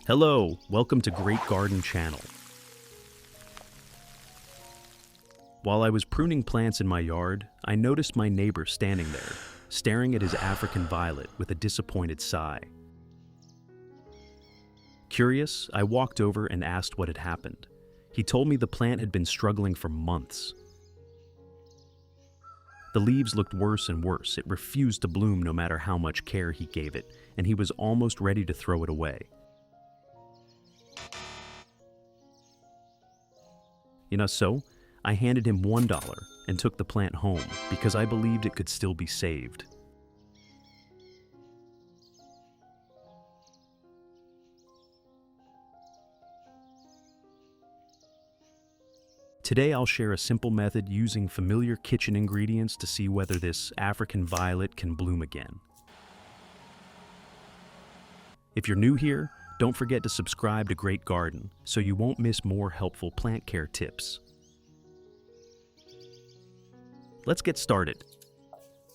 Hello, welcome to Great Garden Channel. While I was pruning plants in my yard, I noticed my neighbor standing there, staring at his African violet with a disappointed sigh. Curious, I walked over and asked what had happened. He told me the plant had been struggling for months. The leaves looked worse and worse. It refused to bloom no matter how much care he gave it, and he was almost ready to throw it away. So I handed him $1 and took the plant home because I believed it could still be saved. Today I'll share a simple method using familiar kitchen ingredients to see whether this African violet can bloom again. If you're new here, don't forget to subscribe to Great Garden so you won't miss more helpful plant care tips. Let's get started.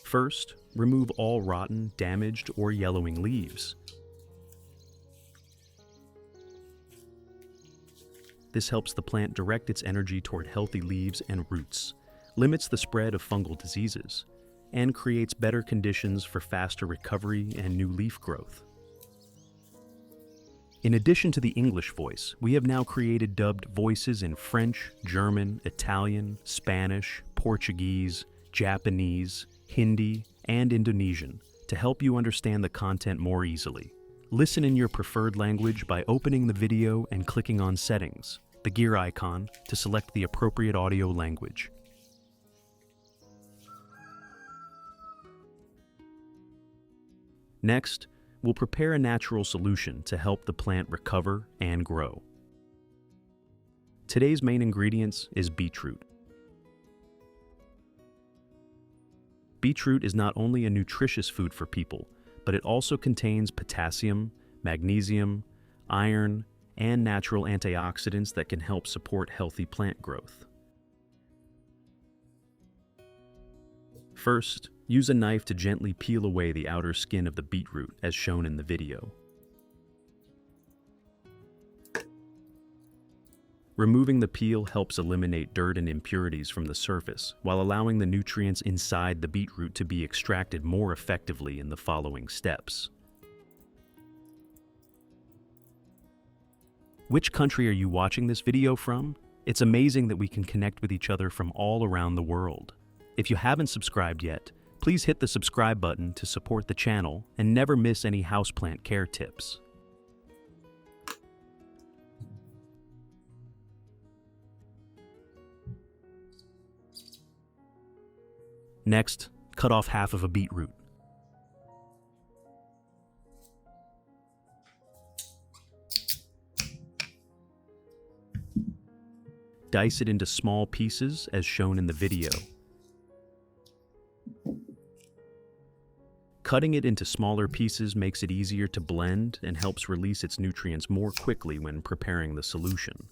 First, remove all rotten, damaged, or yellowing leaves. This helps the plant direct its energy toward healthy leaves and roots, limits the spread of fungal diseases, and creates better conditions for faster recovery and new leaf growth. In addition to the English voice, we have now created dubbed voices in French, German, Italian, Spanish, Portuguese, Japanese, Hindi, and Indonesian to help you understand the content more easily. Listen in your preferred language by opening the video and clicking on Settings, the gear icon, to select the appropriate audio language. Next, we'll prepare a natural solution to help the plant recover and grow. Today's main ingredients is beetroot. Beetroot is not only a nutritious food for people, but it also contains potassium, magnesium, iron, and natural antioxidants that can help support healthy plant growth. First, use a knife to gently peel away the outer skin of the beetroot as shown in the video. Removing the peel helps eliminate dirt and impurities from the surface, while allowing the nutrients inside the beetroot to be extracted more effectively in the following steps. Which country are you watching this video from? It's amazing that we can connect with each other from all around the world. If you haven't subscribed yet, please hit the subscribe button to support the channel and never miss any houseplant care tips. Next, cut off half of a beetroot. Dice it into small pieces as shown in the video. Cutting it into smaller pieces makes it easier to blend and helps release its nutrients more quickly when preparing the solution.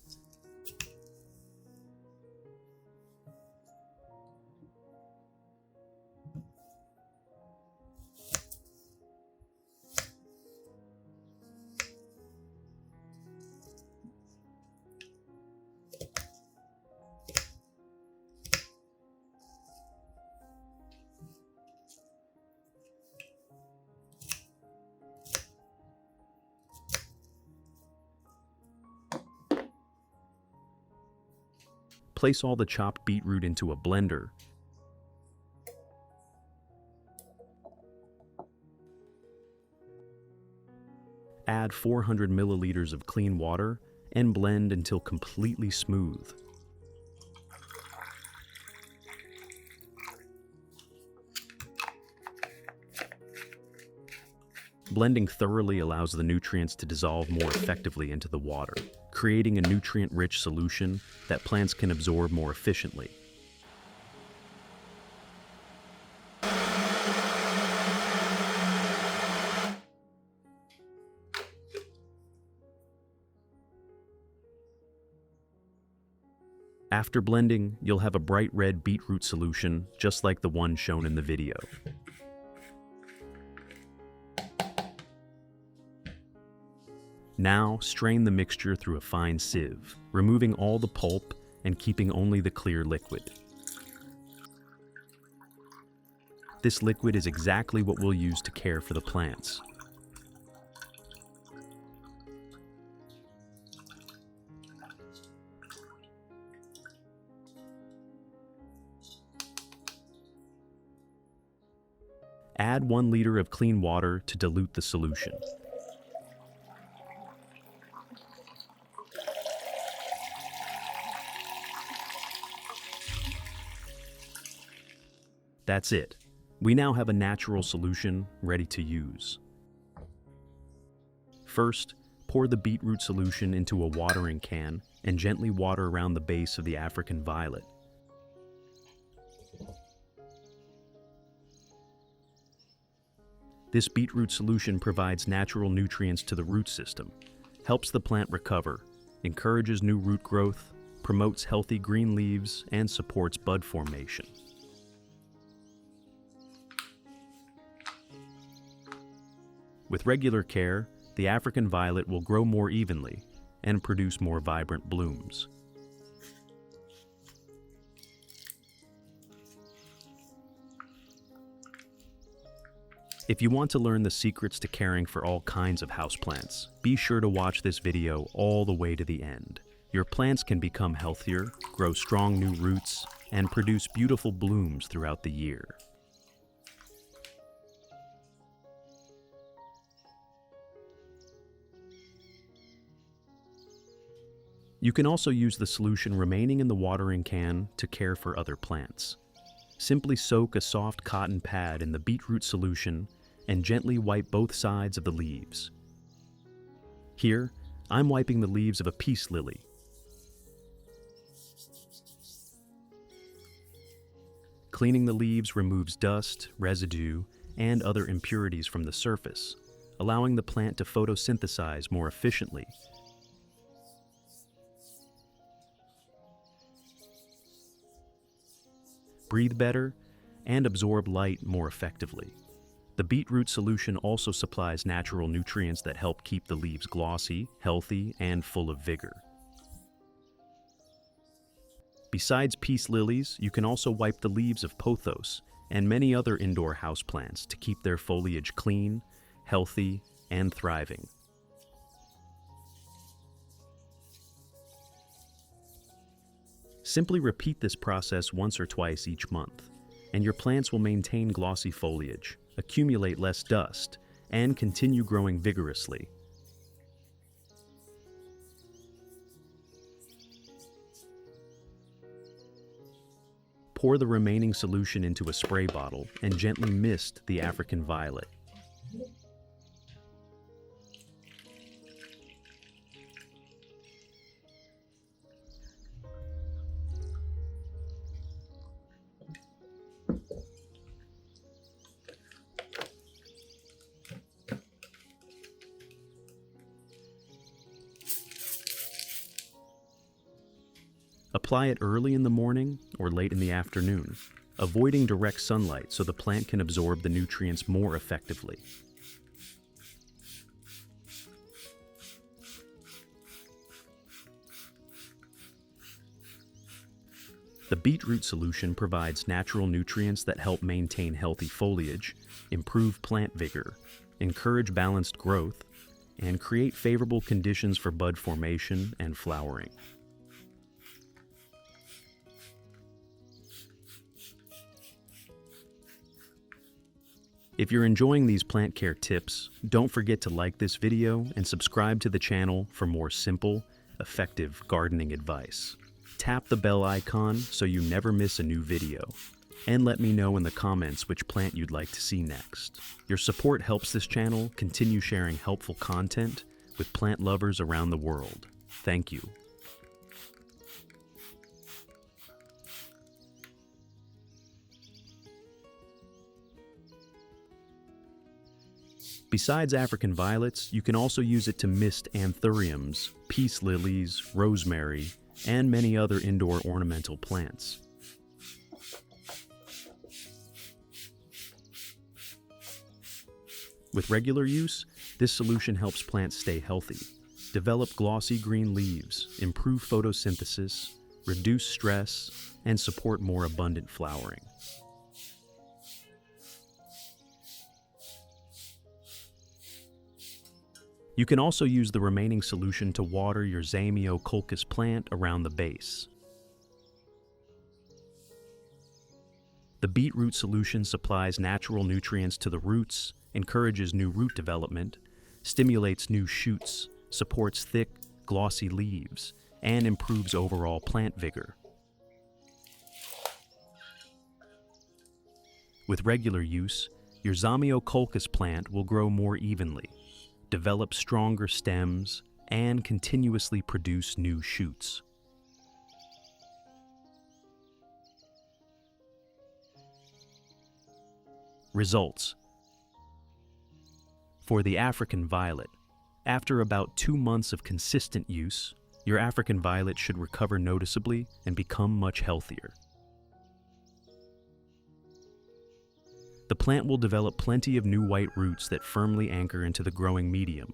Place all the chopped beetroot into a blender. Add 400 milliliters of clean water and blend until completely smooth. Blending thoroughly allows the nutrients to dissolve more effectively into the water, creating a nutrient-rich solution that plants can absorb more efficiently. After blending, you'll have a bright red beetroot solution, just like the one shown in the video. Now, strain the mixture through a fine sieve, removing all the pulp and keeping only the clear liquid. This liquid is exactly what we'll use to care for the plants. Add 1 liter of clean water to dilute the solution. That's it. We now have a natural solution ready to use. First, pour the beetroot solution into a watering can and gently water around the base of the African violet. This beetroot solution provides natural nutrients to the root system, helps the plant recover, encourages new root growth, promotes healthy green leaves, and supports bud formation. With regular care, the African violet will grow more evenly and produce more vibrant blooms. If you want to learn the secrets to caring for all kinds of houseplants, be sure to watch this video all the way to the end. Your plants can become healthier, grow strong new roots, and produce beautiful blooms throughout the year. You can also use the solution remaining in the watering can to care for other plants. Simply soak a soft cotton pad in the beetroot solution and gently wipe both sides of the leaves. Here, I'm wiping the leaves of a peace lily. Cleaning the leaves removes dust, residue, and other impurities from the surface, allowing the plant to photosynthesize more efficiently. Breathe better, and absorb light more effectively. The beetroot solution also supplies natural nutrients that help keep the leaves glossy, healthy, and full of vigor. Besides peace lilies, you can also wipe the leaves of pothos and many other indoor houseplants to keep their foliage clean, healthy, and thriving. Simply repeat this process once or twice each month, and your plants will maintain glossy foliage, accumulate less dust, and continue growing vigorously. Pour the remaining solution into a spray bottle and gently mist the African violet. Apply it early in the morning or late in the afternoon, avoiding direct sunlight so the plant can absorb the nutrients more effectively. The beetroot solution provides natural nutrients that help maintain healthy foliage, improve plant vigor, encourage balanced growth, and create favorable conditions for bud formation and flowering. If you're enjoying these plant care tips, don't forget to like this video and subscribe to the channel for more simple, effective gardening advice. Tap the bell icon so you never miss a new video. And let me know in the comments which plant you'd like to see next. Your support helps this channel continue sharing helpful content with plant lovers around the world. Thank you. Besides African violets, you can also use it to mist anthuriums, peace lilies, rosemary, and many other indoor ornamental plants. With regular use, this solution helps plants stay healthy, develop glossy green leaves, improve photosynthesis, reduce stress, and support more abundant flowering. You can also use the remaining solution to water your Zamioculcas plant around the base. The beetroot solution supplies natural nutrients to the roots, encourages new root development, stimulates new shoots, supports thick, glossy leaves, and improves overall plant vigor. With regular use, your Zamioculcas plant will grow more evenly, develop stronger stems, and continuously produce new shoots. Results. For the African violet, after about 2 months of consistent use, your African violet should recover noticeably and become much healthier. The plant will develop plenty of new white roots that firmly anchor into the growing medium.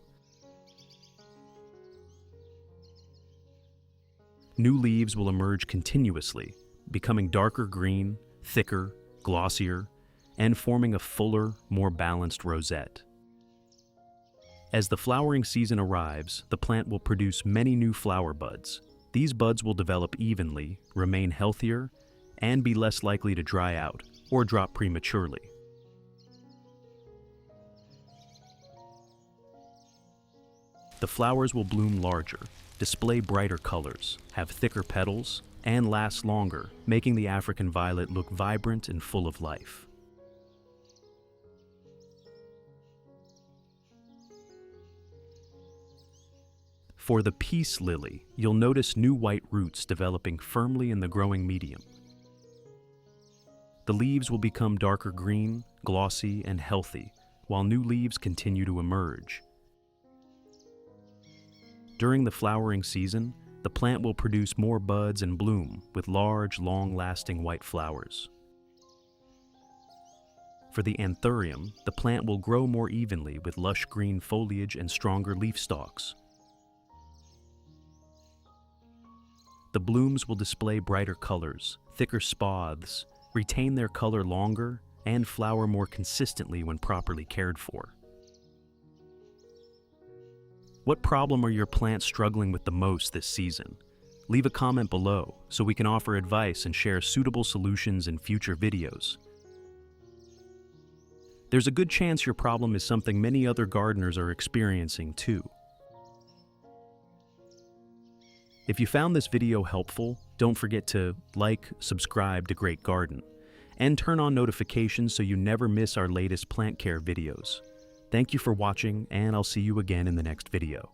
New leaves will emerge continuously, becoming darker green, thicker, glossier, and forming a fuller, more balanced rosette. As the flowering season arrives, the plant will produce many new flower buds. These buds will develop evenly, remain healthier, and be less likely to dry out or drop prematurely. The flowers will bloom larger, display brighter colors, have thicker petals, and last longer, making the African violet look vibrant and full of life. For the peace lily, you'll notice new white roots developing firmly in the growing medium. The leaves will become darker green, glossy, and healthy, while new leaves continue to emerge. During the flowering season, the plant will produce more buds and bloom with large, long-lasting white flowers. For the Anthurium, the plant will grow more evenly with lush green foliage and stronger leaf stalks. The blooms will display brighter colors, thicker spathes, retain their color longer, and flower more consistently when properly cared for. What problem are your plants struggling with the most this season? Leave a comment below so we can offer advice and share suitable solutions in future videos. There's a good chance your problem is something many other gardeners are experiencing too. If you found this video helpful, don't forget to like, subscribe to Great Garden, and turn on notifications so you never miss our latest plant care videos. Thank you for watching, and I'll see you again in the next video.